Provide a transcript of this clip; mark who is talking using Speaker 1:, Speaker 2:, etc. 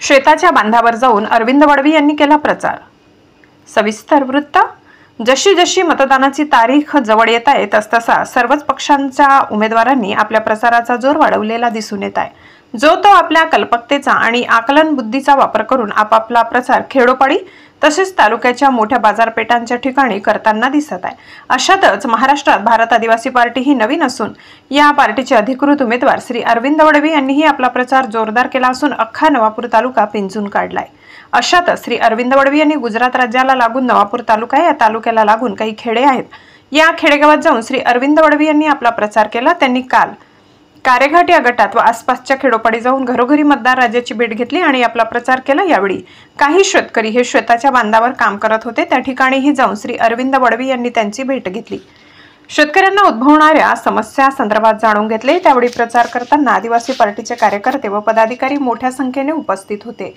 Speaker 1: शेताच्या बांधावर जाऊन अरविंद वडवी यांनी केला प्रचार। सविस्तर वृत्त। जशी जशी मतदानाची तारीख जवळ येत आहे तसतसा सर्वच पक्षांच्या उमेदवारांनी आपल्या प्रचाराचा जोर वाढवलेला दिसून येत आहे। जो तो आपल्या कल्पकतेचा आणि आकलन बुद्धीचा वापर करून आपापला प्रचार खेडोपाडी तसेच तालुक्याच्या मोठ्या बाजारपेठांच्या ठिकाणी करताना दिसत आहे। अशातच महाराष्ट्रात भारत आदिवासी पार्टी ही नवीन असून या पार्टीचे अधिकृत उमेदवार श्री अरविंद वडवी यांनीही आपला प्रचार जोरदार केला असून अख्खा नवापूर तालुका पिंजून काढलाय। अशातच श्री अरविंद वडवी यांनी गुजरात राज्याला लागून नवापूर तालुका या तालुक्याला लागून काही खेडे आहेत, या खेडेगावात जाऊन श्री अरविंद वडवी यांनी आपला प्रचार केला। त्यांनी काल कारेघाट या गटात व आसपासच्या खेडोपाडी जाऊन घरोघरी मतदार राजाची भेट घेतली आणि आपला प्रचार केला। यावेळी काही शेतकरी हे शेताच्या बांधावर काम करत होते, त्या ठिकाणीही जाऊन श्री अरविंद वडवी यांनी त्यांची भेट घेतली। शेतकऱ्यांना उद्भवणाऱ्या समस्या संदर्भात जाणून घेतले। त्यावेळी प्रचार करताना आदिवासी पार्टीचे कार्यकर्ते व पदाधिकारी मोठ्या संख्येने उपस्थित होते।